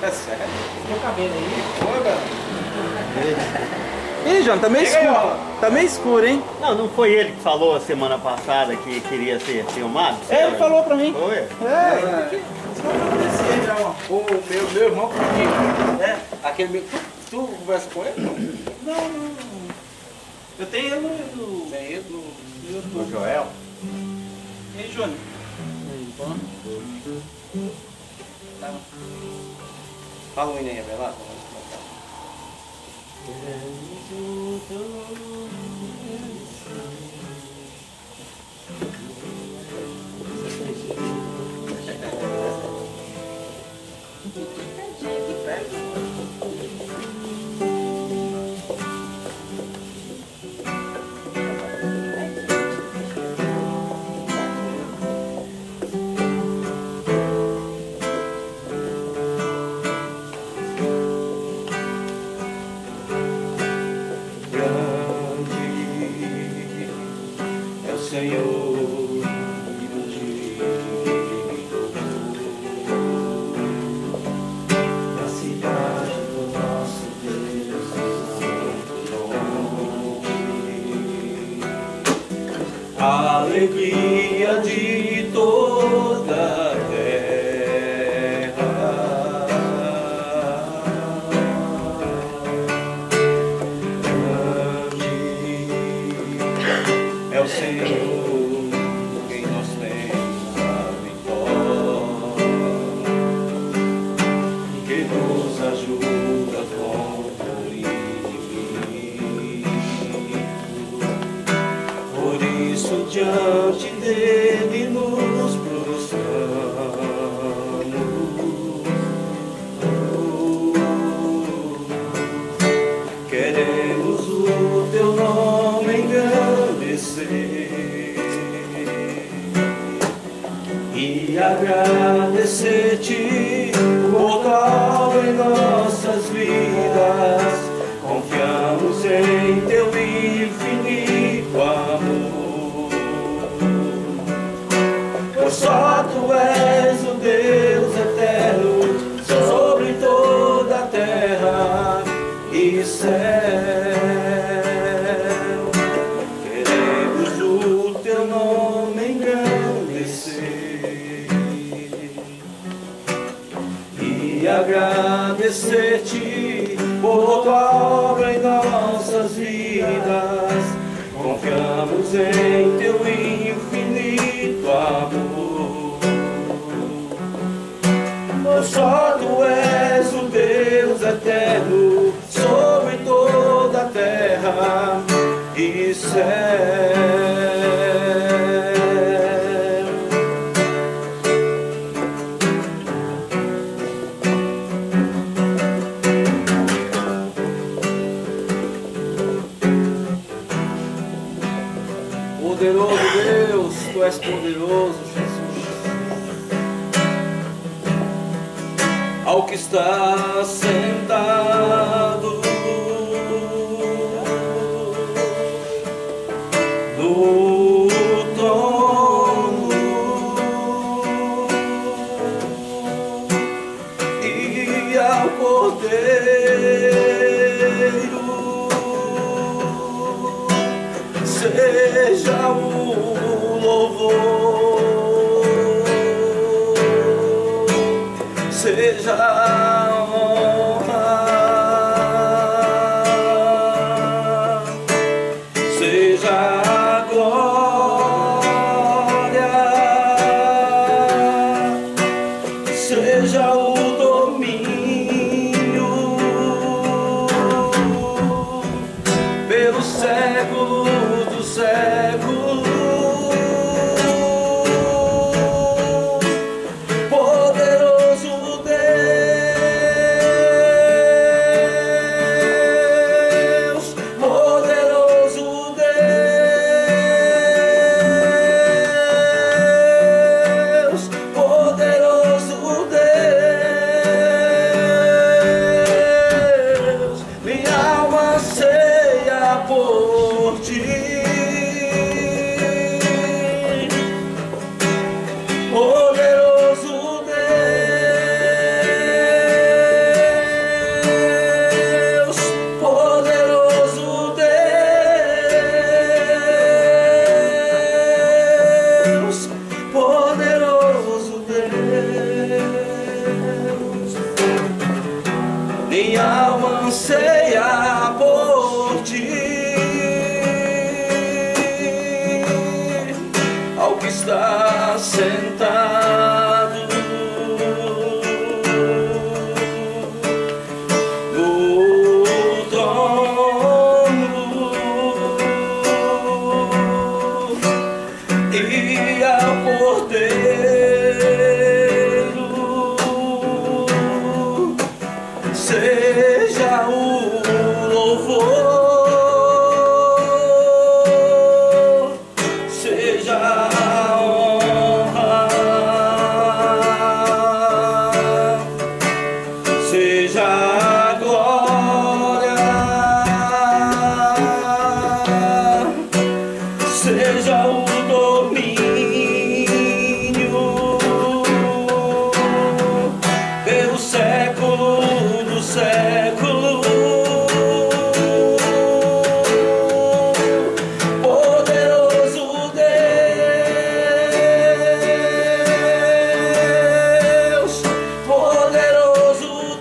É sério? Meu cabelo aí. Olha. Ih, João, tá meio Chega aí, escuro. ó. Tá meio escuro, hein? Não foi ele que falou a semana passada que queria ser filmado? Ele falou pra mim. Foi? O meu irmão comigo. É? Aquele meu. Tu conversa com ele? Não. Eu tenho ele no Tem ele no. YouTube. O Joel? E aí, Júnior? Fala um hino aí, Abelardo. Senhor, na cidade do nosso Deus, a alegria de toda a terra, grande é o Senhor. Diante dele nos prostramos, queremos o teu nome engrandecer e agradecer-te por tua obra em nossas vidas. Confiamos em teu infinito amor. Só tu és o Deus eterno sobre toda a terra e céu. Queremos o teu nome engrandecer e agradecer-te por tua obra em nossas vidas. Confiamos em teu infinito amor. Só tu és o Deus eterno sobre toda a terra e céu. Poderoso Deus, tu és poderoso, Jesus. Ao que está sentado no trono e ao Cordeiro seja o louvor, seja a honra, seja a glória, seja o domínio minha alma anseia por ti. Ao que está sentado no trono e ao Cordeiro seja o louvor, seja a honra, seja a glória, seja o domínio pelo século do século. Poderoso Deus, poderoso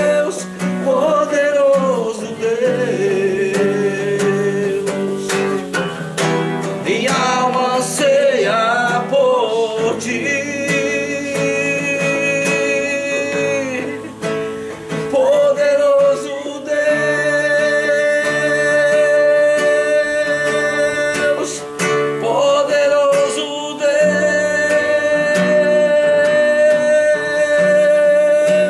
Deus, poderoso Deus, minha alma anseia por ti. Poderoso Deus, poderoso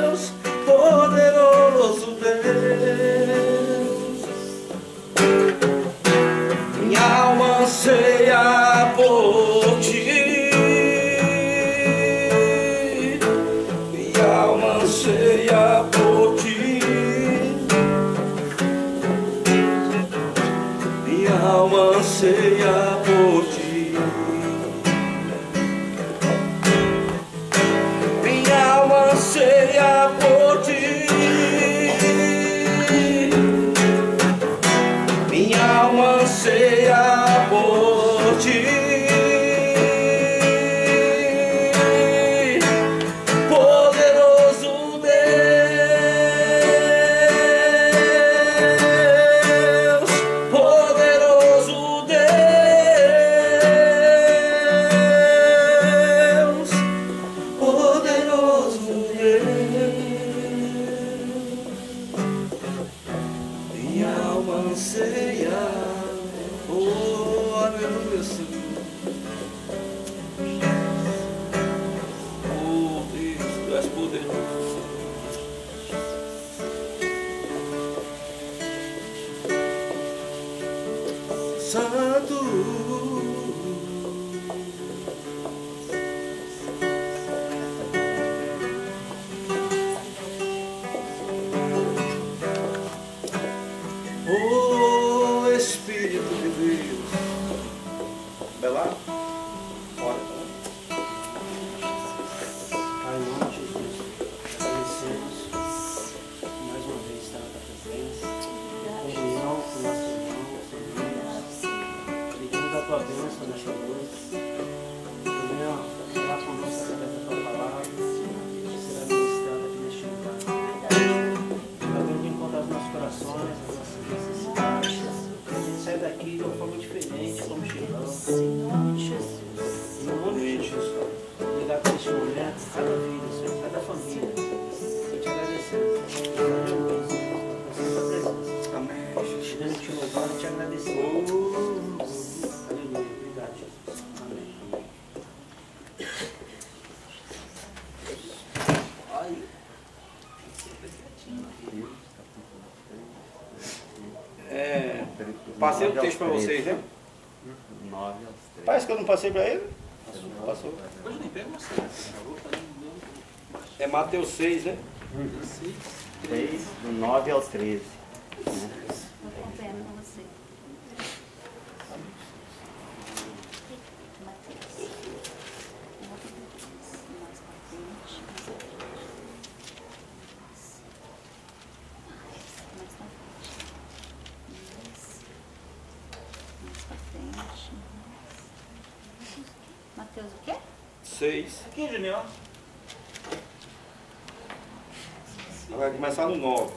Deus, poderoso Deus, minha alma anseia por ti. Minha alma anseia por ti. Minha alma anseia por ti. Minha alma anseia por ti. Minha alma anseia por ti. Poderoso Deus, poderoso Deus, poderoso Deus, minha alma anseia. Oh, aleluia, Senhor. Oh, Deus, tu és poderoso. Santo. Oh, Espírito de Deus. Vai lá? Bora. Pai, em nome de Jesus, agradecemos mais uma vez estar na tua presença, comunhão com o nosso irmão, pedimos a tua bênção nesta noite. Venha falar conosco através da tua palavra, que será ministrada aqui neste lugar. Vai vir de encontrar os nossos corações, as nossas necessidades. Que a gente sai daqui de uma forma diferente, como chegamos. Em nome de Jesus. Em nome de Jesus, Pai. Obrigado por este momento, cada vida, Senhor, cada família. E te agradecemos. Amém. Chegando te louvando e te agradecendo. Aleluia. Obrigado, Jesus. Amém. Ai. Passei o texto para vocês, né? 9 aos 13. Parece que eu não passei para ele. Passou. Hoje nem pego você. É Mateus 6, né? 6, do 9 ao 13. Acompanhando com você. Mateus o quê? 6. Aqui, Junior. Vai começar no 9.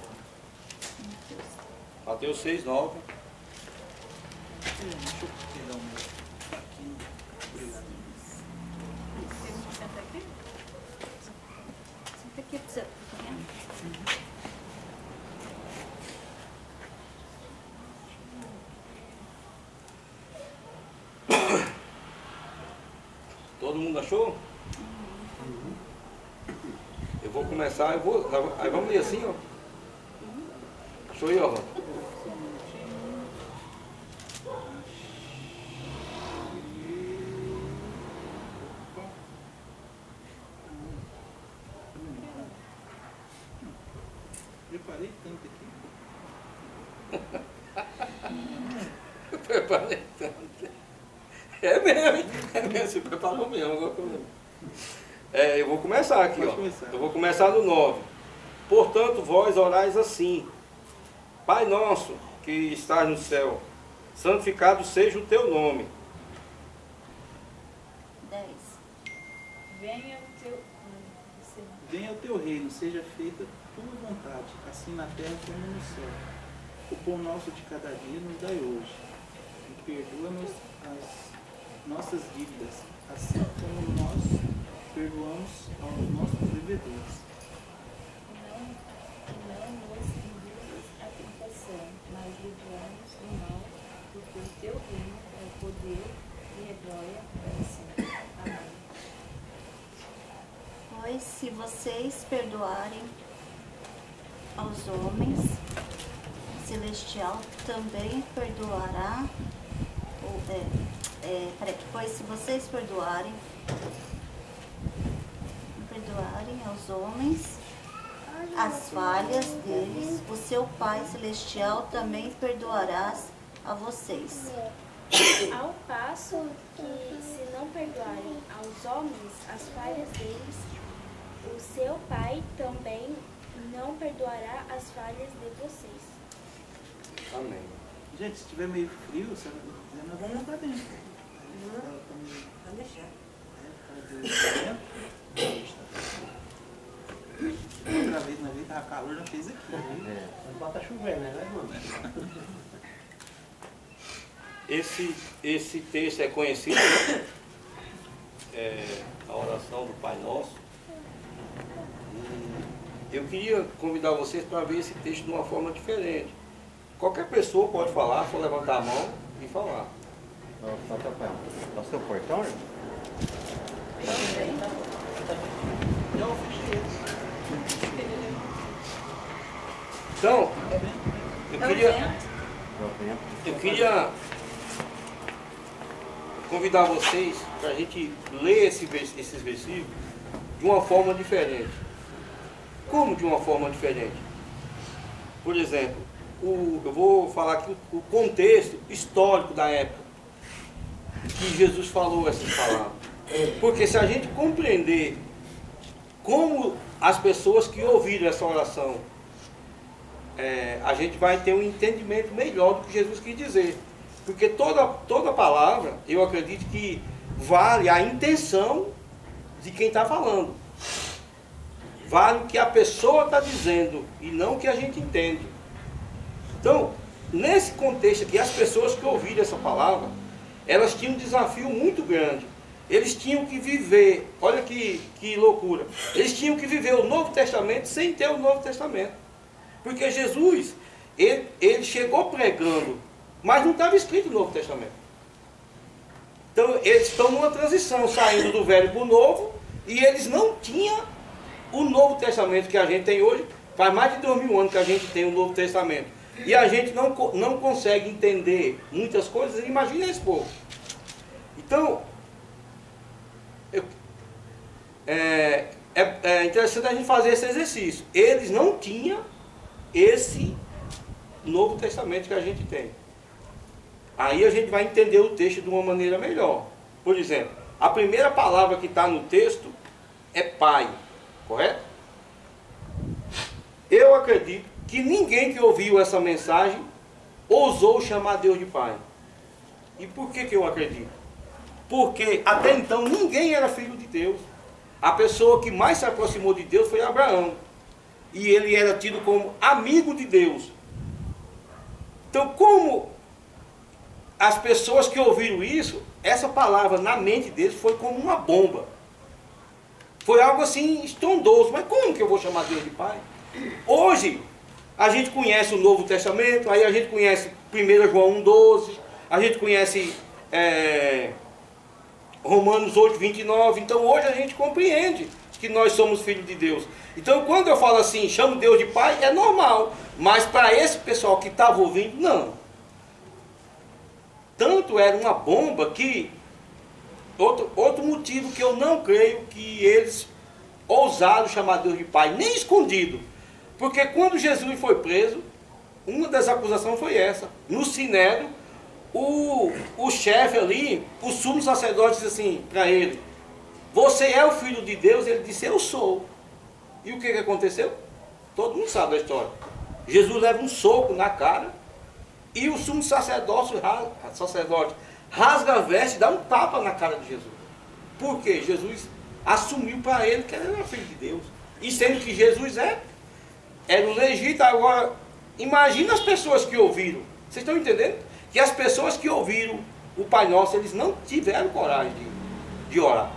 Mateus 6, 9. Deixa eu pegar o meu aqui. Obrigado. Senta aqui. Senta aqui pra você acompanhar. Todo mundo achou? Eu vou começar, aí vamos ler assim, ó. Achou aí, ó. Preparei tanto aqui. Preparei tanto. É mesmo, hein? É mesmo, você preparou mesmo. Agora que eu lembro. Eu vou começar aqui, Pode ó. começar. Eu vou começar no 9. Portanto, vós orais assim: Pai nosso que estás no céu, santificado seja o teu nome. 10. Venha o teu. Venha o teu reino, seja feita tua vontade, assim na terra como no céu. O pão nosso de cada dia nos dai hoje. E perdoa-nos as nossas dívidas, assim como nós perdoamos aos nossos devedores. Não nos induzas à tentação, mas livra-nos do mal, porque o teu reino é o poder e a glória para sempre. Amém. Pois se vocês perdoarem aos homens, o celestial também perdoará. Pois se vocês perdoarem aos homens as falhas deles, o seu Pai Celestial também perdoará a vocês. Ao passo que, se não perdoarem aos homens as falhas deles, o seu Pai também não perdoará as falhas de vocês. Amém. Gente, se tiver meio frio, você não quiser, nós vamos lá dentro. Pode deixar. Outra vez na vida tava calor, não fez aqui. Mas bota chovendo, né, mano? Esse texto é conhecido, né? A oração do Pai Nosso. E eu queria convidar vocês para ver esse texto de uma forma diferente. Qualquer pessoa pode falar, só levantar a mão e falar. Nossa, seu portão, irmão? Eu fechei. Então, eu queria convidar vocês para a gente ler esses versículos de uma forma diferente. Como de uma forma diferente? Por exemplo, eu vou falar aqui o contexto histórico da época que Jesus falou essas palavras. Porque se a gente compreender como as pessoas que ouviram essa oração, a gente vai ter um entendimento melhor do que Jesus quis dizer. Porque toda palavra, eu acredito que vale a intenção de quem está falando. Vale o que a pessoa está dizendo e não o que a gente entende. Então, nesse contexto aqui, as pessoas que ouviram essa palavra, elas tinham um desafio muito grande. Eles tinham que viver, olha que loucura, eles tinham que viver o Novo Testamento sem ter o Novo Testamento. Porque Jesus, ele chegou pregando, mas não estava escrito no Novo Testamento. Então, eles estão numa transição, saindo do velho para o novo, e eles não tinham o Novo Testamento que a gente tem hoje. Faz mais de 2000 anos que a gente tem o Novo Testamento. E a gente não consegue entender muitas coisas. Imagina esse povo. Então, é interessante a gente fazer esse exercício. Eles não tinham esse Novo Testamento que a gente tem. Aí a gente vai entender o texto de uma maneira melhor. Por exemplo, a primeira palavra que está no texto é pai, correto? Eu acredito que ninguém que ouviu essa mensagem ousou chamar Deus de pai. E por que eu acredito? Porque até então ninguém era filho de Deus. A pessoa que mais se aproximou de Deus foi Abraão. e ele era tido como amigo de Deus. Então, como as pessoas que ouviram isso, essa palavra na mente deles foi como uma bomba. Foi algo assim estrondoso. Mas como que eu vou chamar Deus de Pai? Hoje, a gente conhece o Novo Testamento, aí a gente conhece 1 João 1,12, a gente conhece Romanos 8,29. Então hoje a gente compreende que nós somos filhos de Deus. Então quando eu falo assim, chamo Deus de Pai, é normal. Mas para esse pessoal que estava ouvindo, não. Tanto era uma bomba que... Outro motivo que eu não creio que eles ousaram chamar Deus de Pai, nem escondido. Porque quando Jesus foi preso, uma das acusações foi essa. No Sinédrio, o chefe ali, o sumo sacerdote, disse assim para ele: você é o filho de Deus? Ele disse: eu sou. E o que aconteceu? Todo mundo sabe da história. Jesus leva um soco na cara e o sumo sacerdote rasga a veste e dá um tapa na cara de Jesus. Por quê? Jesus assumiu para ele que ele era filho de Deus. E sendo que Jesus era o legítimo. Agora, imagina as pessoas que ouviram. Vocês estão entendendo? Que as pessoas que ouviram o Pai Nosso, eles não tiveram coragem de orar.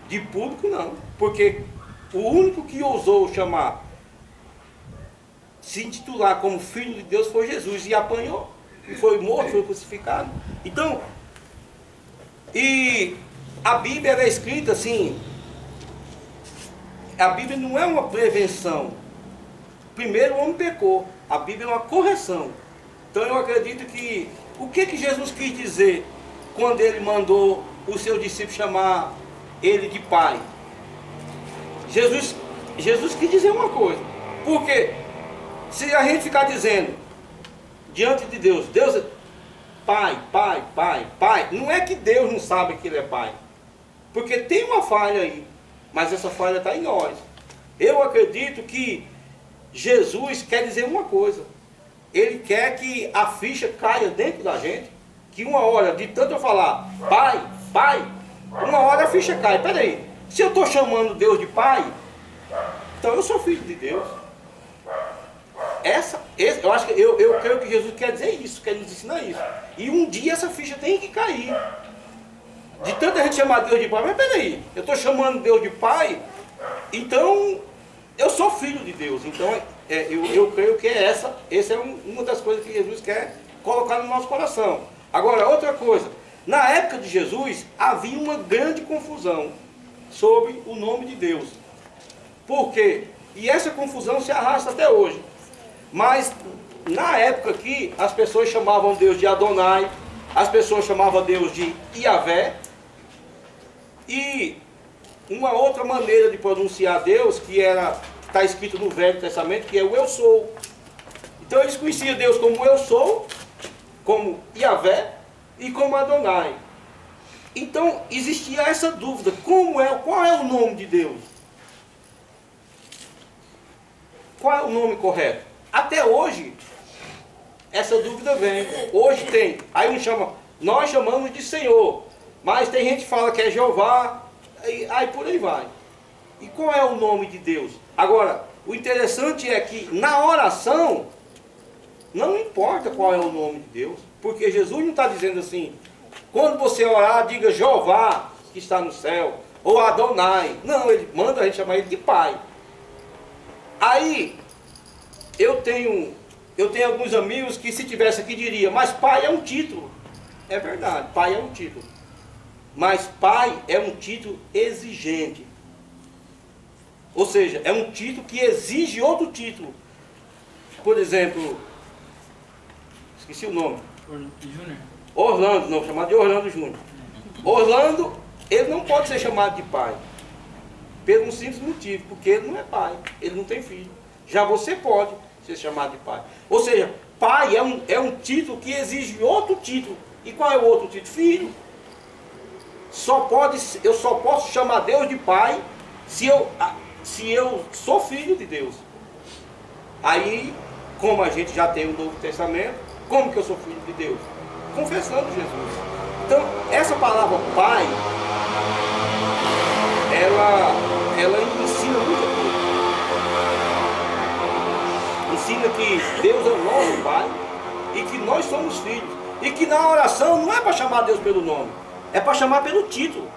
De público, não. Porque o único que ousou chamar, se intitular como filho de Deus, foi Jesus. E apanhou. E foi morto, foi crucificado. Então, e a Bíblia é escrita assim. A Bíblia não é uma prevenção. Primeiro o homem pecou. A Bíblia é uma correção. Então eu acredito que... O que Jesus quis dizer quando ele mandou o seu discípulo chamar ele de Pai? Jesus quis dizer uma coisa. Porque se a gente ficar dizendo diante de Deus, Deus é Pai, Pai, Pai, Pai, não é que Deus não sabe que Ele é Pai. Porque tem uma falha aí. Mas essa falha está em nós. Eu acredito que Jesus quer dizer uma coisa. Ele quer que a ficha caia dentro da gente. Que uma hora, de tanto eu falar Pai, Pai, uma hora a ficha cai. Peraí, se eu estou chamando Deus de Pai, então eu sou filho de Deus. Eu acho que eu creio que Jesus quer dizer isso, quer nos ensinar isso. E um dia essa ficha tem que cair. De tanta gente chamar Deus de Pai, mas peraí, eu estou chamando Deus de Pai, então eu sou filho de Deus. Então eu creio que essa é uma das coisas que Jesus quer colocar no nosso coração. Agora, outra coisa, na época de Jesus havia uma grande confusão sobre o nome de Deus. Por quê? E essa confusão se arrasta até hoje. Mas na época aqui, as pessoas chamavam Deus de Adonai, as pessoas chamavam Deus de Iavé. E uma outra maneira de pronunciar Deus, que está escrito no Velho Testamento, que é o Eu Sou. Então eles conheciam Deus como Eu Sou, como Iavé e como Adonai. Então existia essa dúvida, qual é o nome de Deus? Qual é o nome correto? Até hoje, essa dúvida vem. Hoje tem. Aí nós chamamos de Senhor. Mas tem gente que fala que é Jeová. Aí por aí vai. E qual é o nome de Deus? Agora, o interessante é que na oração, não importa qual é o nome de Deus. Porque Jesus não está dizendo assim, quando você orar, diga Jeová, que está no céu. Ou Adonai. Não, ele manda a gente chamar ele de Pai. Aí... Eu tenho alguns amigos que se tivesse aqui diria, mas Pai é um título. É verdade, Pai é um título. Mas Pai é um título exigente. Ou seja, é um título que exige outro título. Por exemplo, esqueci o nome. Orlando, não, chamado de Orlando Júnior. Orlando, ele não pode ser chamado de pai. Pelo um simples motivo, porque ele não é pai, ele não tem filho. Já você pode ser chamado de pai. Ou seja, pai é um título que exige outro título. E qual é o outro título? Filho. Eu só posso chamar Deus de pai se eu sou filho de Deus. Aí, como a gente já tem o Novo Testamento, como que eu sou filho de Deus? Confessando Jesus. Então, essa palavra pai, ela ensina muita coisa. ensina que Deus é o nosso Pai e que nós somos filhos. E que na oração não é para chamar Deus pelo nome, é para chamar pelo título.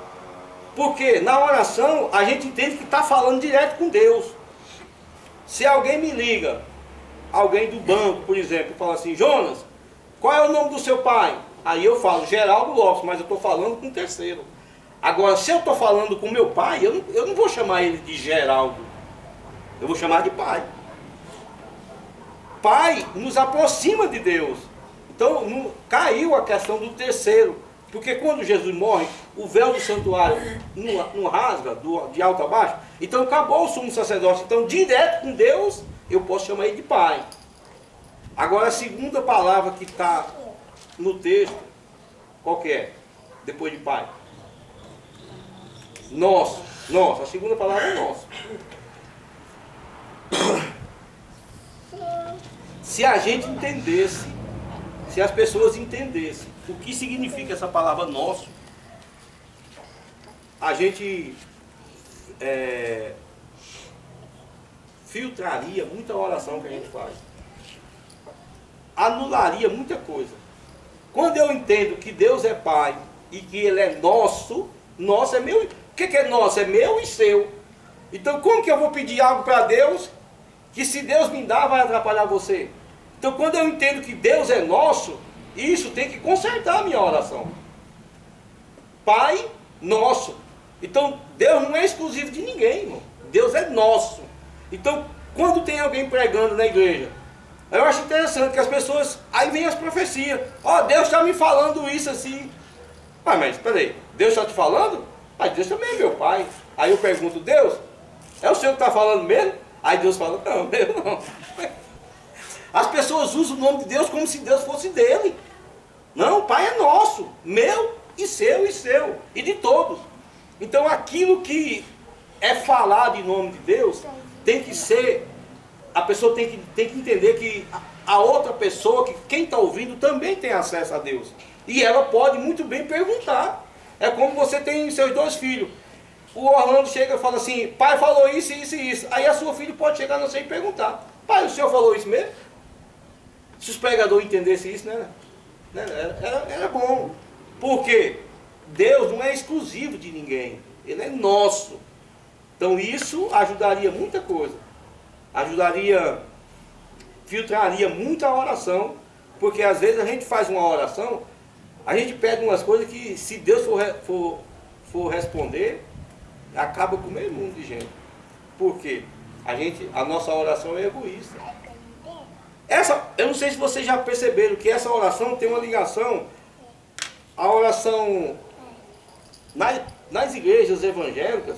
Porque na oração a gente entende que está falando direto com Deus. Se alguém me liga, alguém do banco, por exemplo, fala assim: Jonas, qual é o nome do seu pai? Aí eu falo Geraldo Lopes, mas eu estou falando com um terceiro. Agora, se eu estou falando com meu pai, eu não vou chamar ele de Geraldo, eu vou chamar de pai. Pai nos aproxima de Deus. Então caiu a questão do terceiro. Porque quando Jesus morre, o véu do santuário não rasga de alto a baixo. Então acabou o sumo sacerdócio. Então direto com Deus, eu posso chamar ele de pai. Agora a segunda palavra que está no texto, qual que é? Depois de pai. Nosso. Nosso. A segunda palavra é nosso. Se a gente entendesse, se as pessoas entendessem o que significa essa palavra nosso, a gente filtraria muita oração que a gente faz. Anularia muita coisa. Quando eu entendo que Deus é Pai e que Ele é nosso, nosso é meu. O que é nosso? É meu e seu. Então como que eu vou pedir algo para Deus que se Deus me dá vai atrapalhar você? Então quando eu entendo que Deus é nosso, isso tem que consertar a minha oração. Pai nosso. Então Deus não é exclusivo de ninguém, irmão. Deus é nosso. Então quando tem alguém pregando na igreja, eu acho interessante que as pessoas, aí vem as profecias. Ó, Deus está me falando isso assim. Ah, mas peraí, Deus está te falando? Mas Deus também é meu pai. Aí eu pergunto: Deus, é o Senhor que está falando mesmo? Aí Deus fala: não, eu não. As pessoas usam o nome de Deus como se Deus fosse dele. Não, o Pai é nosso, meu e seu, e de todos. Então aquilo que é falado em nome de Deus, tem que ser, a pessoa tem que entender que a outra pessoa, que quem está ouvindo, também tem acesso a Deus. E ela pode muito bem perguntar. É como você tem seus dois filhos. O Orlando chega e fala assim: pai falou isso, isso e isso. Aí a sua filha pode chegar no centro e perguntar: pai, o senhor falou isso mesmo? Se os pregadores entendessem isso, né? Era bom. Porque Deus não é exclusivo de ninguém. Ele é nosso. Então isso ajudaria muita coisa. Ajudaria, filtraria muita oração. Porque às vezes a gente faz uma oração, a gente pede umas coisas que, se Deus for responder, acaba com meio mundo de gente. Por quê? A nossa oração é egoísta. Eu não sei se vocês já perceberam que essa oração tem uma ligação à oração nas igrejas evangélicas,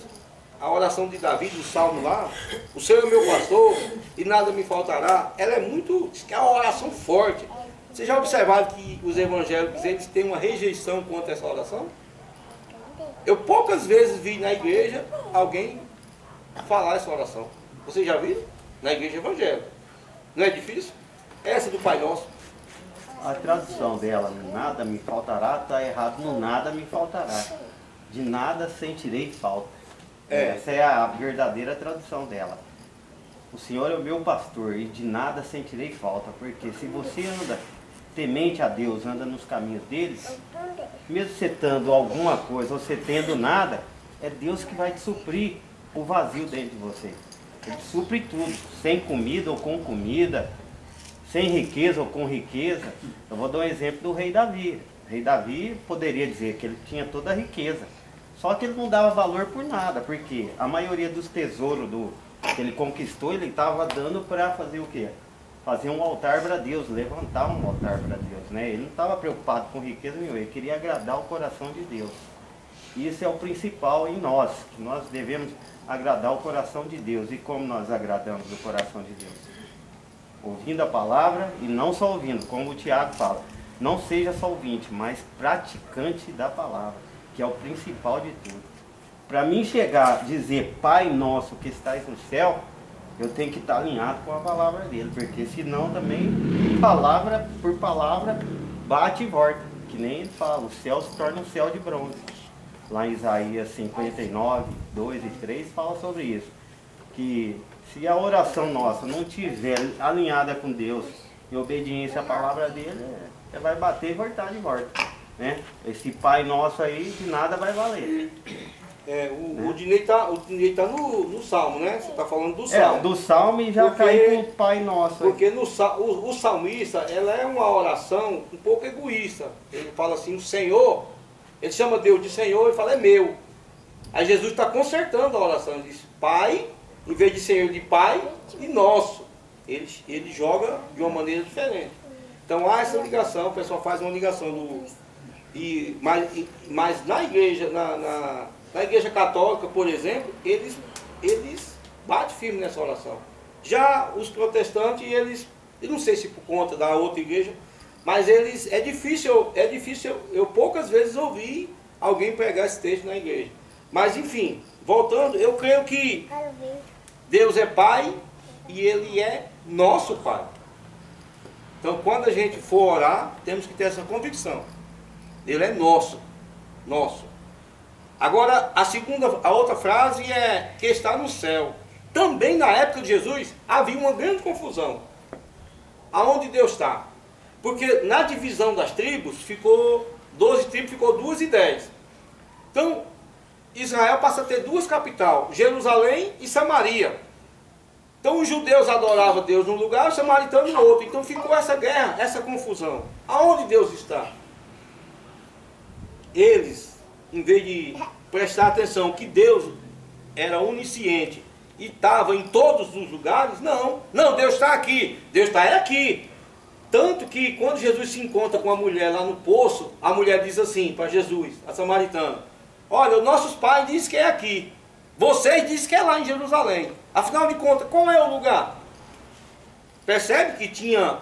a oração de Davi, do Salmo lá: o Senhor é meu pastor e nada me faltará. Ela é uma oração forte. Vocês já observaram que os evangélicos, eles têm uma rejeição contra essa oração? Eu poucas vezes vi na igreja alguém falar essa oração. Vocês já viram? Na igreja evangélica. Não é difícil? Essa do Pai Nosso. A tradução dela, nada me faltará, está errado no nada me faltará. De nada sentirei falta. Essa é a verdadeira tradução dela. O Senhor é o meu pastor e de nada sentirei falta. Porque se você anda temente a Deus, anda nos caminhos dele, mesmo você tendo alguma coisa ou você tendo nada, é Deus que vai te suprir o vazio dentro de você. Ele supre tudo, sem comida ou com comida, sem riqueza ou com riqueza. Eu vou dar um exemplo do rei Davi. O rei Davi poderia dizer que ele tinha toda a riqueza, só que ele não dava valor por nada, porque a maioria dos tesouros que ele conquistou, ele estava dando para fazer o quê? Fazer um altar para Deus, levantar um altar para Deus, né? Ele não estava preocupado com riqueza nenhuma, ele queria agradar o coração de Deus. Isso é o principal em nós, que nós devemos agradar o coração de Deus. E como nós agradamos o coração de Deus? Ouvindo a palavra, e não só ouvindo, como o Tiago fala, não seja só ouvinte, mas praticante da palavra, que é o principal de tudo. Para mim chegar a dizer Pai Nosso que estás no céu, eu tenho que estar alinhado com a palavra dele, porque senão também, palavra por palavra, bate e volta, que nem ele fala, o céu se torna um céu de bronze. Lá em Isaías 59, 2 e 3 fala sobre isso. que se a oração nossa não estiver alinhada com Deus, em obediência à palavra dele, vai bater e voltar de volta. Né? Esse Pai Nosso aí, de nada vai valer. O Dinei tá no Salmo, né? Você está falando do Salmo. Do Salmo e já cai com o Pai Nosso. Porque o salmista, ela é uma oração um pouco egoísta. Ele fala assim, o Senhor, ele chama Deus de Senhor e fala, é meu. Aí Jesus está consertando a oração. Ele diz, Pai, em vez de Senhor, de Pai e Nosso. Ele joga de uma maneira diferente. Então há essa ligação, o pessoal faz uma ligação. Mas na igreja, na igreja católica, por exemplo, eles batem firme nessa oração. Já os protestantes, eu não sei se por conta da outra igreja, mas é difícil eu poucas vezes ouvi alguém pregar esse texto na igreja. Mas enfim, voltando, eu creio que Deus é Pai e Ele é nosso Pai. Então quando a gente for orar, temos que ter essa convicção. Ele é nosso. Agora, a outra frase é que está no céu. Também na época de Jesus havia uma grande confusão. Aonde Deus está? Porque na divisão das tribos, 12 tribos, ficou 2 e 10. Então, Israel passa a ter 2 capitais, Jerusalém e Samaria. Então os judeus adoravam Deus num lugar, os samaritanos no outro. Então ficou essa guerra, essa confusão. Aonde Deus está? Eles, em vez de prestar atenção que Deus era onisciente e estava em todos os lugares, não, Deus está aqui, Deus está aqui. Tanto que quando Jesus se encontra com a mulher lá no poço, a mulher diz assim para Jesus, a samaritana, olha, os nossos pais dizem que é aqui, vocês dizem que é lá em Jerusalém, afinal de contas, qual é o lugar? Percebe que tinha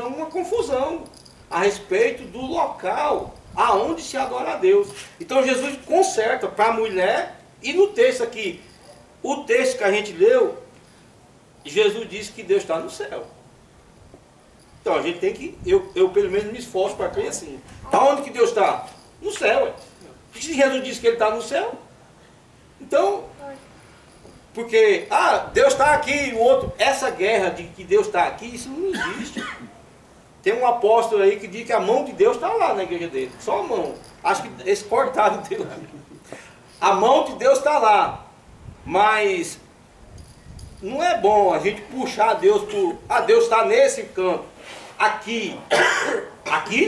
uma confusão a respeito do local aonde se adora a Deus. Então Jesus conserta para a mulher, e no texto aqui, o texto que a gente leu, Jesus disse que Deus está no céu. Então a gente tem que, eu pelo menos me esforço para crer assim. Aonde que Deus está? No céu. Se Jesus disse que Ele está no céu, então, porque, Deus está aqui, o outro, essa guerra de que Deus está aqui, isso não existe. Tem um apóstolo aí que diz que a mão de Deus está lá na igreja dele. Só a mão. Acho que eles cortaram dele. A mão de Deus está lá. Mas não é bom a gente puxar Deus por... Deus está nesse canto. Aqui.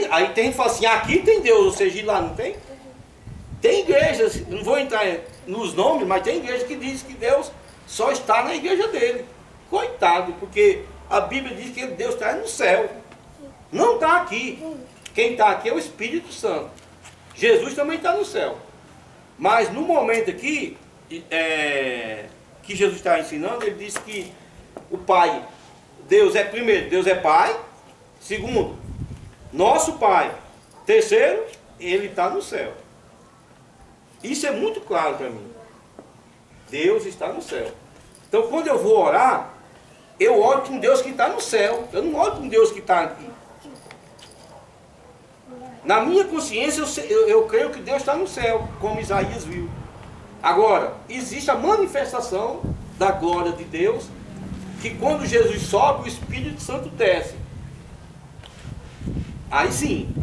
Aí tem que falar assim, aqui tem Deus, ou seja, lá não tem? Tem igrejas, não vou entrar nos nomes, mas tem igreja que diz que Deus só está na igreja dele. Coitado, porque a Bíblia diz que Deus está no céu. Não está aqui. Quem está aqui é o Espírito Santo. Jesus também está no céu. Mas no momento aqui, que Jesus está ensinando, ele diz que o Pai, primeiro, Deus é Pai. Segundo, nosso Pai. Terceiro, Ele está no céu. Isso é muito claro para mim. Deus está no céu. Então quando eu vou orar, eu oro para um Deus que está no céu. Eu não oro para um Deus que está aqui. Na minha consciência, eu creio que Deus está no céu, como Isaías viu. Agora, existe a manifestação da glória de Deus, que quando Jesus sobe, o Espírito Santo desce. Aí sim,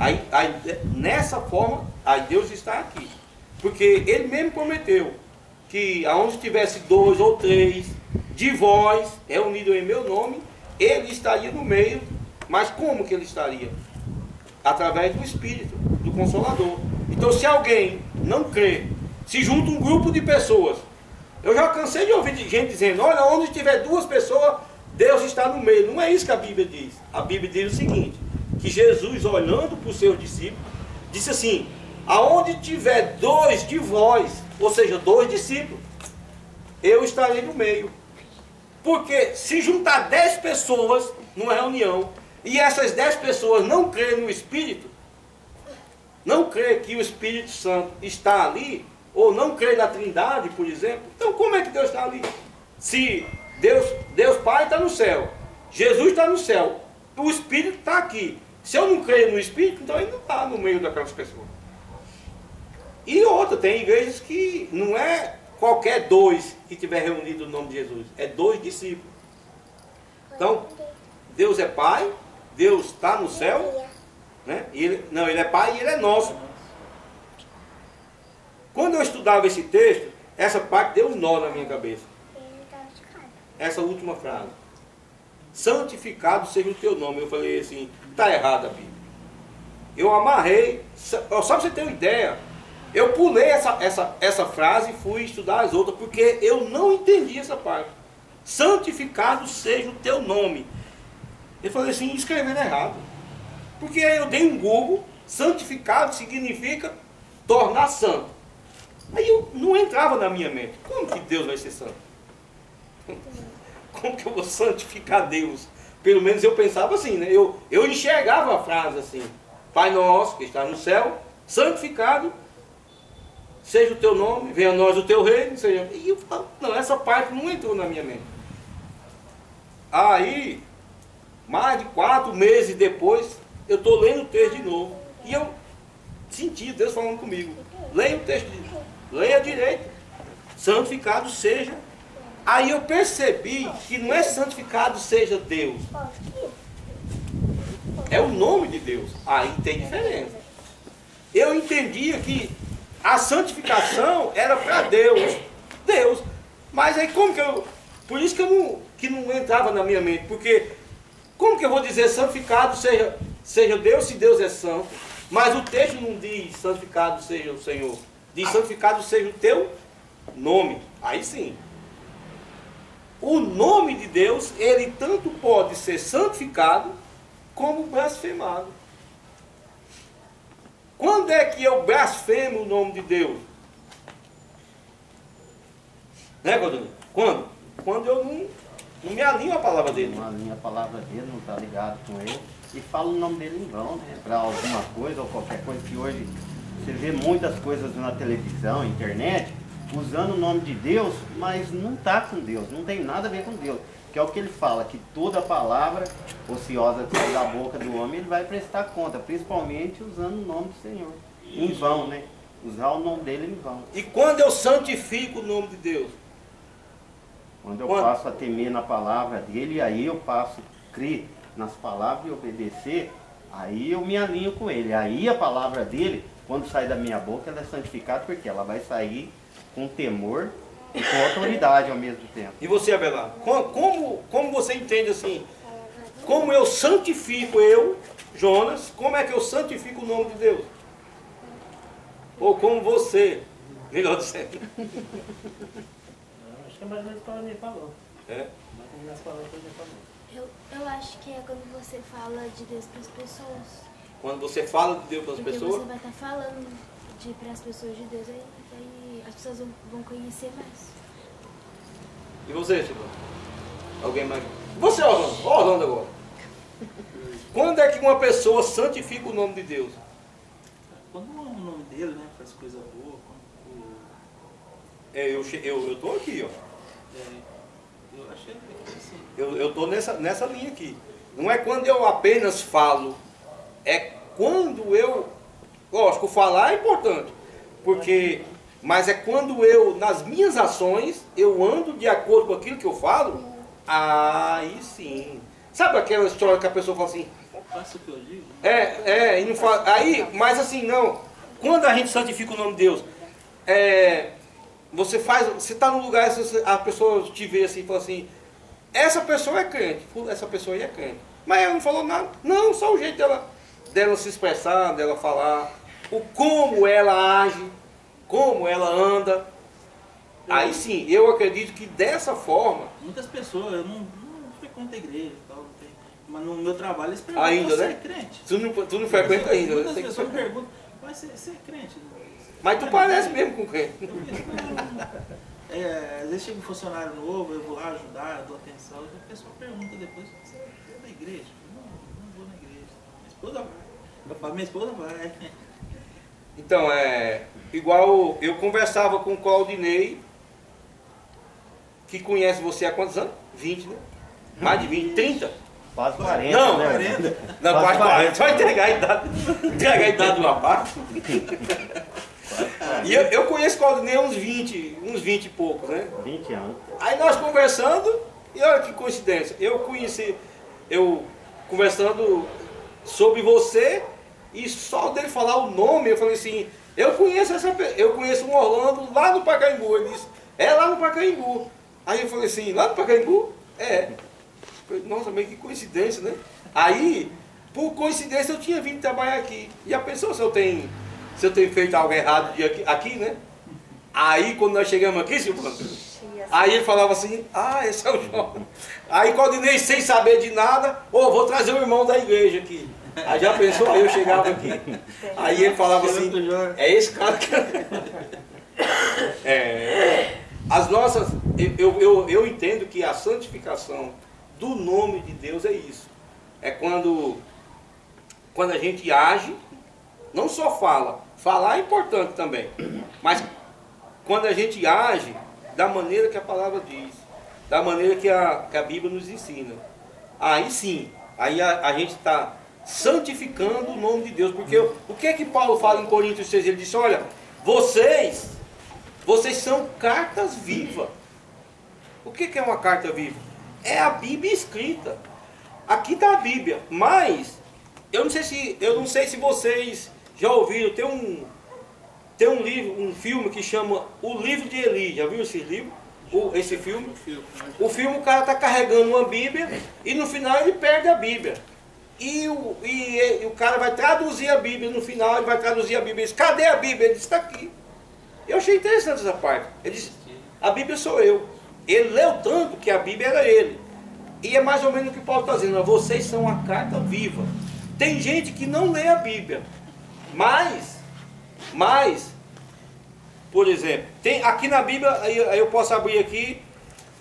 nessa forma, aí Deus está aqui. Porque Ele mesmo prometeu que aonde tivesse 2 ou 3 de vós reunidos em meu nome, Ele estaria no meio. Mas como que Ele estaria? Através do Espírito, do Consolador. Então se alguém não crê, se junta um grupo de pessoas, eu já cansei de ouvir gente dizendo, olha, onde tiver 2 pessoas, Deus está no meio. Não é isso que a Bíblia diz. A Bíblia diz o seguinte, que Jesus, olhando para os seus discípulos, disse assim, aonde tiver 2 de vós, ou seja, 2 discípulos, eu estarei no meio. Porque se juntar 10 pessoas numa reunião, e essas 10 pessoas não creem no Espírito, não creem que o Espírito Santo está ali, ou não creem na Trindade, por exemplo, então como é que Deus está ali? Se Deus Pai está no céu, Jesus está no céu, o Espírito está aqui. Se eu não creio no Espírito, então Ele não está no meio daquelas pessoas. E outra, tem igrejas que não é qualquer dois que estiver reunido no nome de Jesus. É dois discípulos. Então, Deus é Pai, Deus está no céu, né? Ele é Pai e Ele é nosso. Quando eu estudava esse texto, essa parte deu um nó na minha cabeça. Essa última frase. Santificado seja o teu nome. Eu falei assim, está errada a Bíblia. Eu amarrei, só para você ter uma ideia, eu pulei essa frase e fui estudar as outras, porque eu não entendi essa parte. Santificado seja o teu nome. Eu falei assim, escrevendo errado. Porque aí eu dei um Google, santificado significa tornar santo. Aí eu não entrava na minha mente. Como que Deus vai ser santo? Como que eu vou santificar Deus? Pelo menos eu pensava assim, né? Eu enxergava a frase assim. Pai nosso, que está no céu, santificado seja o teu nome, venha a nós o teu reino. Seja... E eu falo, não, essa parte não entrou na minha mente. Aí, mais de 4 meses depois, eu estou lendo o texto de novo. E eu senti Deus falando comigo. Leia o texto, leia direito. Santificado seja. Aí eu percebi que não é santificado seja Deus. É o nome de Deus. Aí tem diferença. Eu entendia que a santificação era para Deus. Deus. Mas aí como que eu... Por isso que não entrava na minha mente. Porque como que eu vou dizer santificado seja Deus se Deus é santo? Mas o texto não diz santificado seja o Senhor. Diz santificado seja o teu nome. Aí sim. O nome de Deus, ele tanto pode ser santificado como blasfemado. Quando é que eu blasfemo o nome de Deus? Né, Godinho? Quando? Quando eu não me alinho à palavra dele. Não alinho a palavra dele, não está ligado com ele. E fala o nome dele em vão, né? Para alguma coisa ou qualquer coisa que hoje você vê muitas coisas na televisão, internet, usando o nome de Deus, mas não está com Deus, não tem nada a ver com Deus. Que é o que ele fala, que toda palavra ociosa que sai da boca do homem, ele vai prestar conta, principalmente usando o nome do Senhor. Em vão, né? Usar o nome dele em vão. E quando eu santifico o nome de Deus? Quando eu passo a temer na palavra dele, aí eu passo a crer nas palavras e obedecer, aí eu me alinho com ele. Aí a palavra dele, quando sai da minha boca, ela é santificada, porque ela vai sair com temor e com autoridade ao mesmo tempo. E você, Abelardo, como você entende assim? Como eu santifico Jonas, como é que eu santifico o nome de Deus? Ou como você, melhor dizendo. Acho que é mais ou menos o que ele falou. É? Mais ou menos as palavras que ele falou. Eu acho que é quando você fala de Deus para as pessoas. Quando você fala de Deus para as Porque pessoas? você vai estar falando para as pessoas de Deus, aí as pessoas vão conhecer mais. E você, Chico? Alguém mais? Você, Orlando. Ó, Orlando agora. Quando é que uma pessoa santifica o nome de Deus? Quando o nome dele, né, faz coisa boa, quando Eu estou aqui, ó. eu achei que assim, Eu estou nessa linha aqui. Não é quando eu apenas falo, é quando eu... Lógico, falar é importante, mas é quando eu, nas minhas ações, eu ando de acordo com aquilo que eu falo, aí sim. Sabe aquela história que a pessoa fala assim... faça o que eu digo. E não fala... Aí, mas assim, não. Quando a gente santifica o nome de Deus, você está num lugar, a pessoa te vê assim e fala assim, essa pessoa é crente, essa pessoa aí é crente. Mas ela não falou nada. Não, só o jeito dela se expressar, dela falar, como ela age, como ela anda. Aí sim, eu acredito que dessa forma... Muitas pessoas, eu não frequento a igreja e tal, mas no meu trabalho eles perguntam, ainda, você né? é crente? Tu não frequenta ainda, né? Muitas pessoas perguntam, mas você é crente? Mas tu parece mesmo com crente. Às vezes chega um funcionário novo, eu vou lá ajudar, eu dou atenção, e a pessoa pergunta depois, você é da igreja? Não vou na igreja. Minha esposa vai. Minha esposa vai. Então, igual eu conversava com o Claudinei, que conhece você há quantos anos? 20, né? Mais de 20, 30? Quase 40, Não, né? 40. Não, quase 40. Só entregar a idade do rapaz. E eu conheço Claudinei uns 20 e poucos, né? 20 anos. Aí nós conversando, e olha que coincidência, eu conversando sobre você, e só dele falar o nome, eu falei assim, eu conheço um Orlando lá no Pacaembu. Ele disse, é lá no Pacaembu. Aí eu falei assim, lá no Pacaembu? É. Nossa, meio que coincidência, né? Aí, por coincidência, eu tinha vindo trabalhar aqui. E a pessoa, se eu tenho feito algo errado aqui, né? Aí, quando nós chegamos aqui, Silvano, aí ele falava assim, esse é o João. Aí, Claudinei, sem saber de nada, vou trazer o irmão da igreja aqui. Aí já pensou, aí eu chegava aqui. Aí ele falava assim, é esse cara que... As nossas... Eu entendo que a santificação do nome de Deus é isso. É quando a gente age, não só fala. Falar é importante também. Mas quando a gente age da maneira que a palavra diz, da maneira que a Bíblia nos ensina, aí sim, aí a gente está santificando o nome de Deus. Porque o que é que Paulo fala em Coríntios 6? Ele disse, olha, vocês são cartas vivas. O que é uma carta viva? É a Bíblia escrita. Aqui está a Bíblia, mas eu não sei se vocês já ouviram, tem um livro, um filme que chama O Livro de Eli. Já viu esse livro? Esse filme? O filme, o cara está carregando uma Bíblia e no final ele perde a Bíblia. E o cara vai traduzir a Bíblia, no final ele vai traduzir a Bíblia. Ele diz, cadê a Bíblia? Ele disse, está aqui. Eu achei interessante essa parte. Ele disse, a Bíblia sou eu. Ele leu tanto que a Bíblia era ele. E é mais ou menos o que Paulo está dizendo, vocês são a carta viva. Tem gente que não lê a Bíblia, mas por exemplo, tem aqui na Bíblia, aí eu posso abrir aqui,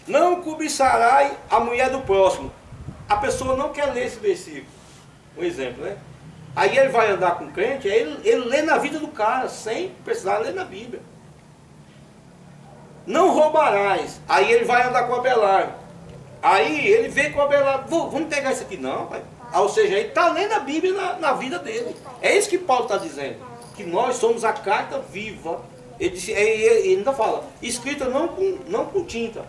não cobiçarás a mulher do próximo. A pessoa não quer ler esse versículo, um exemplo, né? Aí ele vai andar com o crente, aí ele lê na vida do cara, sem precisar ler na Bíblia. Não roubarás, aí ele vai andar com o Abelardo. Aí ele vê com o Abelardo, vamos pegar isso aqui, não, pai. Ou seja, ele está lendo a Bíblia na vida dele. É isso que Paulo está dizendo, que nós somos a carta viva. Ele ainda fala, escrita não com tinta.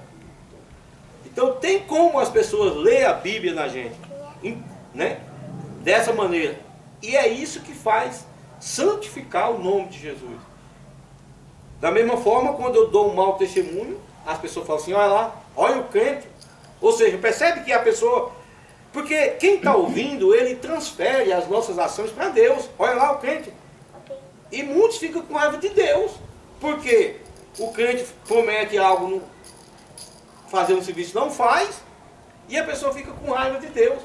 Então tem como as pessoas lerem a Bíblia na gente, né? Dessa maneira. E é isso que faz santificar o nome de Jesus. Da mesma forma, quando eu dou um mau testemunho, as pessoas falam assim, olha lá, olha o crente. Ou seja, percebe que a pessoa... Porque quem está ouvindo, ele transfere as nossas ações para Deus. Olha lá o crente. E muitos ficam com raiva de Deus. Porque o crente promete algo, fazer um serviço, não faz. E a pessoa fica com raiva de Deus.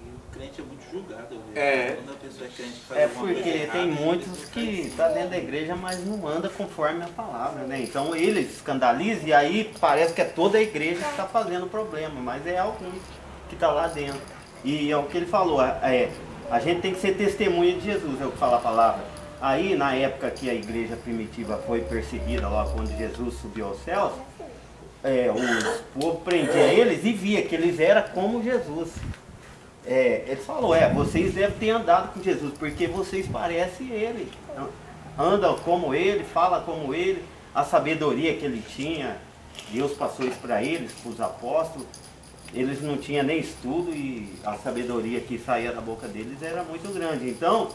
E o crente é muito julgado. Quando a pessoa é crente faz alguma coisa porque errada, tem muitos que estão dentro da igreja, mas não anda conforme a palavra, né? Então eles escandalizam e aí parece que é toda a igreja que está fazendo problema, mas é alguns que está lá dentro. E é o que ele falou, a gente tem que ser testemunha de Jesus, é o que fala a palavra. Aí na época que a igreja primitiva foi perseguida, lá quando Jesus subiu aos céus, o povo prendia eles e via que eles eram como Jesus. Ele falou, vocês devem ter andado com Jesus, porque vocês parecem ele. Andam como ele, falam como ele, a sabedoria que ele tinha, Deus passou isso para eles, para os apóstolos. Eles não tinham nem estudo e a sabedoria que saía da boca deles era muito grande. Então,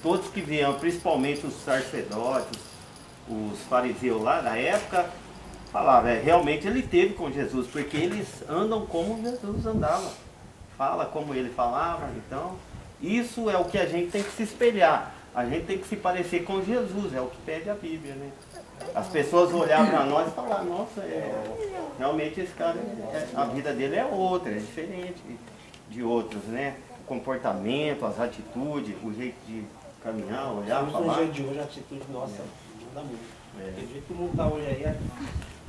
todos que viam, principalmente os sacerdotes, os fariseus lá da época, falavam, realmente ele teve com Jesus, porque eles andam como Jesus andava. Fala como ele falava, então isso é o que a gente tem que se espelhar. A gente tem que se parecer com Jesus, é o que pede a Bíblia, né? As pessoas olharem para nós e falar, nossa, realmente esse cara, a vida dele é outra, é diferente de outros, né? O comportamento, as atitudes, o jeito de caminhar, olhar, falar. No jeito de hoje, a atitude nossa muda muito. Do jeito que o mundo está hoje aí,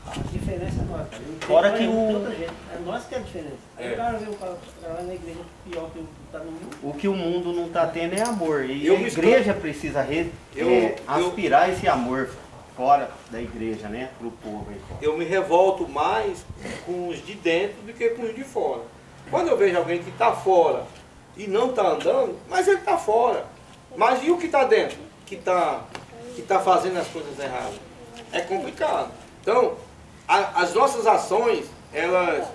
a diferença é nossa. Fora que é nós que é a diferença. Aí o cara vê o cara na igreja pior que está no mundo. O que o mundo não está tendo é amor. E a igreja precisa aspirar esse amor fora da igreja, né? Para o povo aí fora. Eu me revolto mais com os de dentro do que com os de fora. Quando eu vejo alguém que está fora e não está andando, mas ele está fora. Mas e o que está dentro? Que está que está fazendo as coisas erradas. É complicado. Então, as nossas ações, ela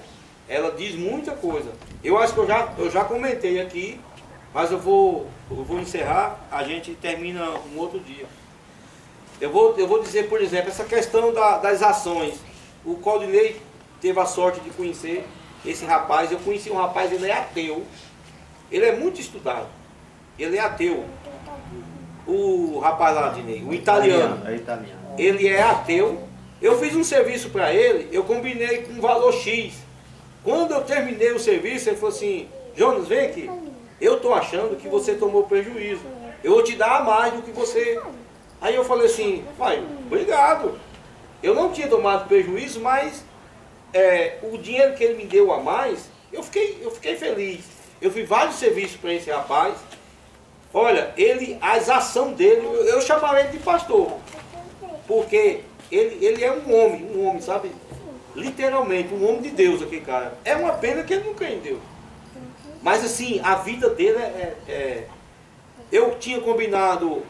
diz muita coisa. Eu acho que eu já comentei aqui, mas eu vou encerrar, a gente termina um outro dia. Eu vou dizer, por exemplo, essa questão das ações. O Claudinei teve a sorte de conhecer esse rapaz. Eu conheci um rapaz, ele é ateu. Ele é muito estudado. Ele é ateu. O rapaz lá, Dinei, o italiano. É italiano. Ele é ateu. Eu fiz um serviço para ele, eu combinei com um valor X. Quando eu terminei o serviço, ele falou assim: Jonas, vem aqui. Eu estou achando que você tomou prejuízo. Eu vou te dar a mais do que você... Aí eu falei assim: pai, obrigado. Eu não tinha tomado prejuízo, mas o dinheiro que ele me deu a mais, eu fiquei feliz. Eu fiz vários serviços para esse rapaz. Olha, as ações dele, eu chamava ele de pastor. Porque ele é um homem, sabe? Literalmente, um homem de Deus, aquele cara. É uma pena que ele não crê em Deus. Mas assim, a vida dele eu tinha combinado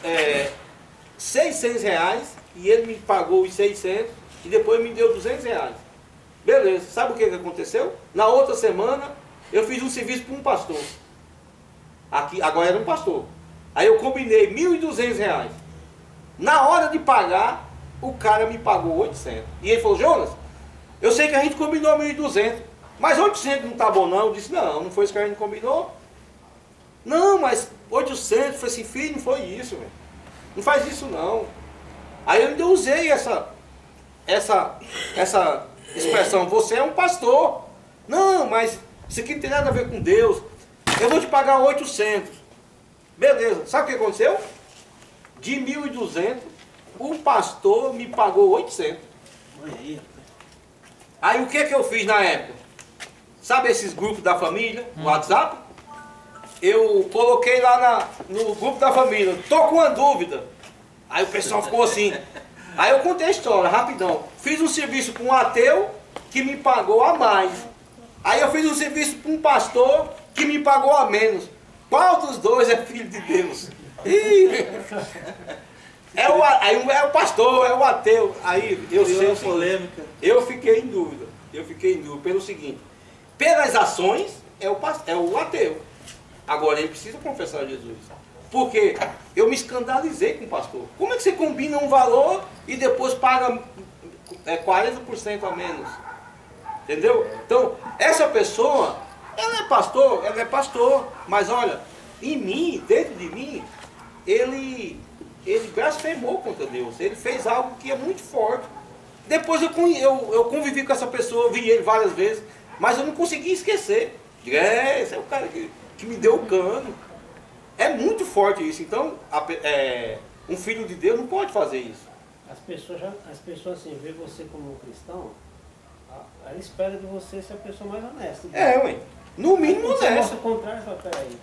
R$600 e ele me pagou os 600 e depois me deu R$200. Beleza, sabe o que aconteceu? Na outra semana, eu fiz um serviço para um pastor. Aqui, agora era um pastor. Aí eu combinei R$1.200. Na hora de pagar, o cara me pagou 800. E ele falou: Jonas, eu sei que a gente combinou 1.200, mas 800 não tá bom não. Eu disse: não foi isso que a gente combinou. Não, mas 800. Eu falei assim: filho, não foi isso, velho. Não faz isso não. Aí eu ainda usei essa expressão: você é um pastor. Não, mas isso aqui não tem nada a ver com Deus. Eu vou te pagar 800. Beleza. Sabe o que aconteceu? De 1.200, o pastor me pagou 800. Aí o que eu fiz na época? Sabe esses grupos da família, no WhatsApp? Eu coloquei lá no grupo da família: tô com uma dúvida. Aí o pessoal ficou assim. Aí eu contei a história, rapidão. Fiz um serviço para um ateu que me pagou a mais. Aí eu fiz um serviço para um pastor que me pagou a menos. Qual dos dois é filho de Deus? É o pastor, é o ateu. Aí eu sei o polêmica. Eu fiquei em dúvida. Pelo seguinte: pelas ações é o ateu. Agora ele precisa confessar a Jesus. Porque eu me escandalizei com o pastor. Como é que você combina um valor e depois paga 40% a menos? Entendeu? Então, essa pessoa, ela é pastor, mas olha, em mim, dentro de mim, ele blasfemou contra Deus. Ele fez algo que é muito forte. Depois eu convivi com essa pessoa, vi ele várias vezes, mas eu não consegui esquecer. Esse é o cara que me deu o cano. É muito forte isso. Então, um filho de Deus não pode fazer isso. As pessoas assim, vê você como um cristão, ela espera de você ser a pessoa mais honesta. Ué. No mínimo honesta. Você mostra honesta. o contrário, fala: peraí.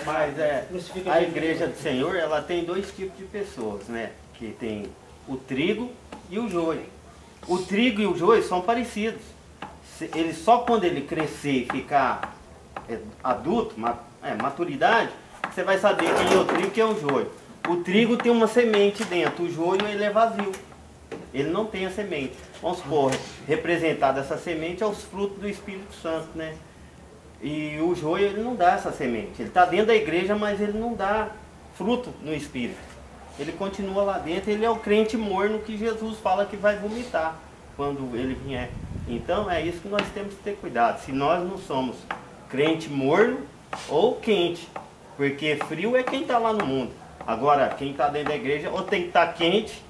Mas a igreja do Senhor, ela tem dois tipos de pessoas, né? Que tem o trigo e o joio. O trigo e o joio são parecidos. Ele só quando ele crescer e ficar adulto, maturidade, você vai saber quem é o trigo e quem é o joio. O trigo tem uma semente dentro, o joio ele é vazio. Ele não tem a semente. Vamos supor, representada essa semente é os frutos do Espírito Santo, né? E o joio ele não dá essa semente. Ele está dentro da igreja, mas ele não dá fruto no Espírito. Ele continua lá dentro, ele é o crente morno que Jesus fala que vai vomitar quando ele vier. Então é isso que nós temos que ter cuidado. Se nós não somos crente morno ou quente, porque frio é quem está lá no mundo. Agora, quem está dentro da igreja ou tem que estar quente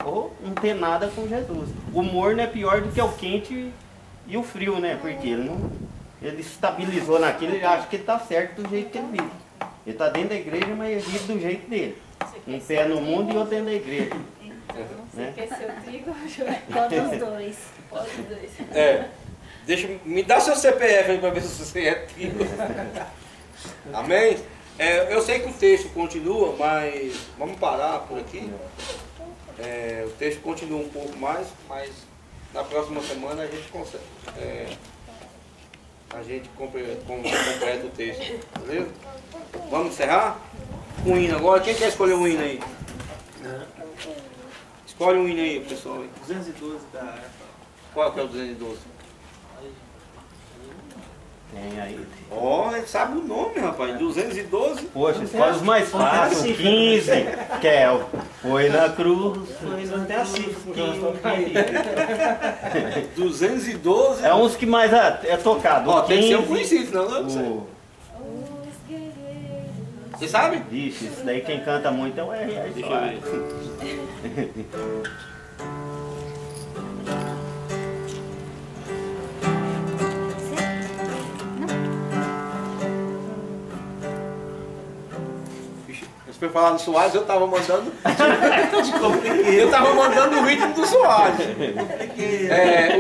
ou não ter nada com Jesus. O morno é pior do que o quente e o frio, né? Porque ele estabilizou naquilo, ele acha que ele está certo do jeito que ele vive. Ele está dentro da igreja, mas ele vive do jeito dele. Um pé no mundo e outro dentro da igreja. Você quer ser o trigo? Pode os dois. Pode os dois. Me dá seu CPF aí para ver se você é trigo. Amém? Eu sei que o texto continua, mas vamos parar por aqui. O texto continua um pouco mais, mas na próxima semana a gente consegue. A gente completa o texto. Beleza? Vamos encerrar? um hino agora. Quem quer escolher um hino aí? Escolhe um hino aí, pessoal. 212 da harpa. Qual que é o 212? Tem aí. Ó, ele sabe o nome, rapaz. 212. Poxa, escolhe os mais fáceis. 15, que é o Foi na Cruz. Não tem a cifra, porque nós estamos caindo. 212. É uns que mais é tocado. Ó, O tem que ser um 15, conhecido, não é? o... Você sabe? Vixe, isso daí quem canta muito é o R.R. Deixa eu ver. Se for falar no Soares, eu tava mandando. Eu tava mandando o ritmo do Soares.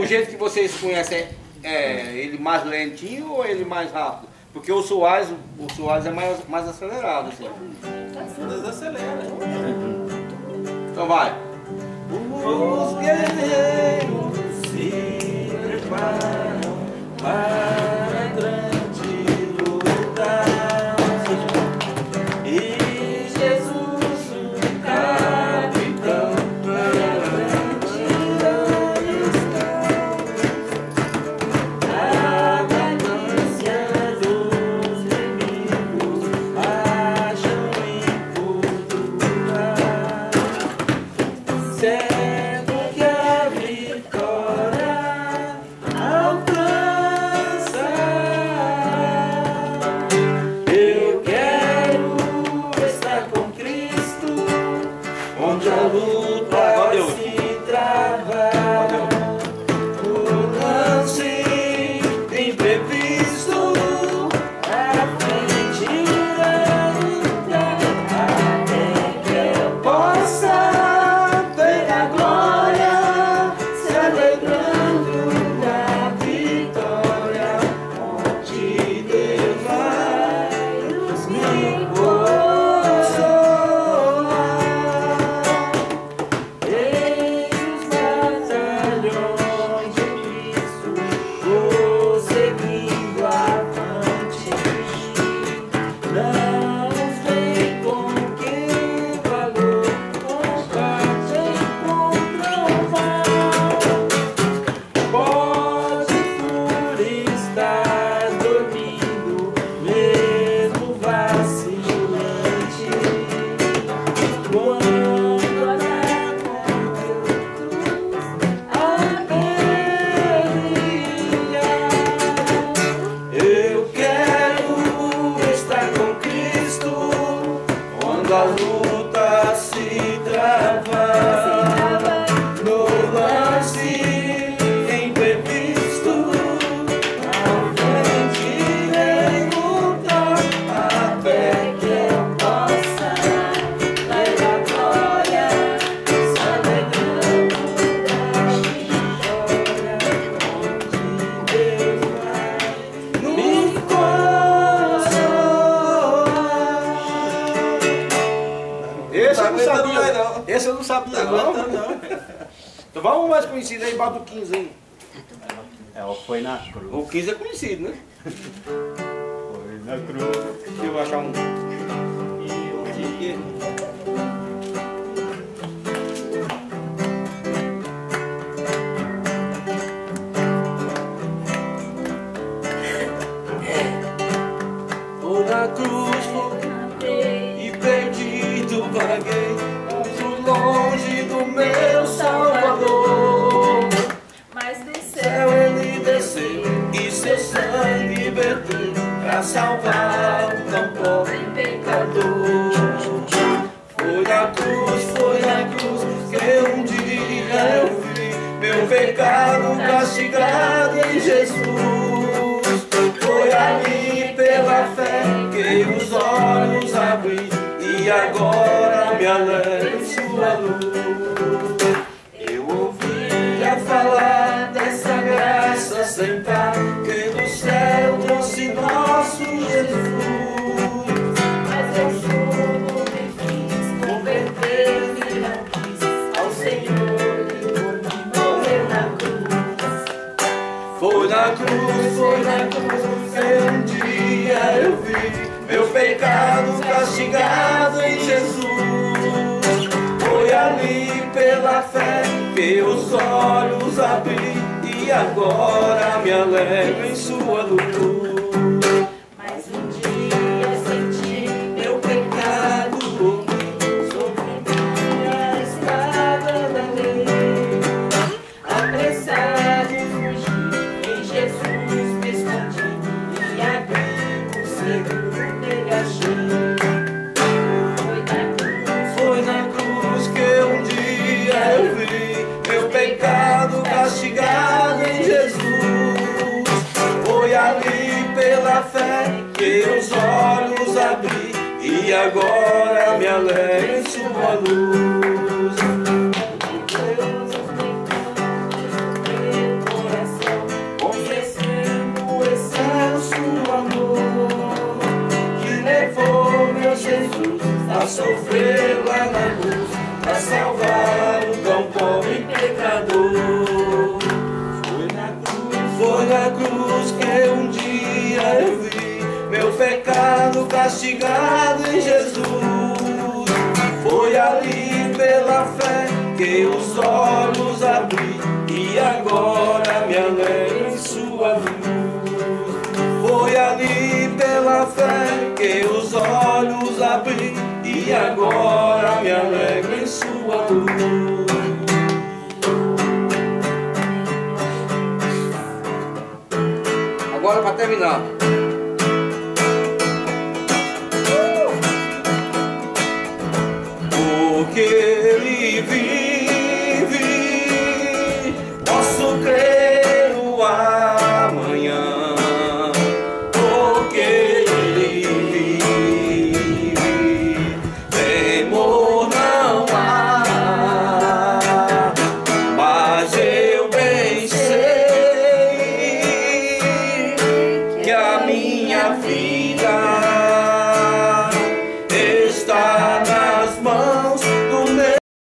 O jeito que vocês conhecem é ele mais lentinho ou ele mais rápido? Porque o Soares é mais acelerado, assim. Desacelera. Então vai. Os guerreiros se preparam para a grande luta. E Jesus, o capitão, para a grande a ganância dos inimigos acham encurtar. Certo que a vitória alcança. Eu quero estar com Cristo, onde a luta se trava. O lance imprevisto, a frente anda, até que eu possa ver a glória, se alegrando da vitória, onde Deus vai me consolar. Eis os batalhões de Cristo, prosseguindo avante. Não sei com que valor combate contra o mal. Pode por estar dormindo, mesmo vacilante. Quando a eu quero estar com Cristo, quando a luta se trava, no lance imprevisto, a frente remontar, até que eu possa ver a glória, se alegrando da vitória, onde Deus vai me consolar. Esse eu não Tá sabia. aguentando mais, não. Esse eu não sabia, não. Então vamos um mais conhecido aí, bota o 15 aí. É o Foi na Cruz. O 15 é conhecido, né? Foi na Cruz. Deixa eu achar um. Foi na cruz, e perdido vaguei, muito longe do meu Salvador. Mas do Céu céu ele desceu e seu sangue verteu pra salvar o tão pobre pecador. Foi na cruz que um dia eu vi meu pecado castigado em Jesus. Foi ali pela fé que os olhos abri e agora me alegro em sua luz. Eu ouvia falar dessa graça sem par que do céu trouxe nosso Jesus. Mas eu sou me fiz converter e não quis ao Senhor e por mim morrer na cruz. Foi na cruz que um dia eu vi meu pecado castigado em Jesus. Foi ali pela fé que os olhos abri e agora me alegro em sua luz. Mas um dia senti meu pecado sobre a estrada da lei. Apressado fugi, em Jesus me escondi e abri o seguro dele achei. Foi na cruz que um dia eu vi meu pecado castigado em Jesus. Foi ali pela fé que os olhos abri e agora me alegro em sua luz. Confessando o excelso amor que levou meu Jesus a sofrer lá na cruz, a salvar o tão pobre pecador. Foi na cruz que um dia eu vi meu pecado castigado em Jesus. Foi ali pela fé que os olhos abri e agora me alegro em sua luz. Foi ali pela fé que os olhos abri e agora me alegro em sua luz. Agora para terminar. Porque Ele vive, posso crer no amanhã. Porque Ele vive, temor não há. Mas eu bem sei que a minha vida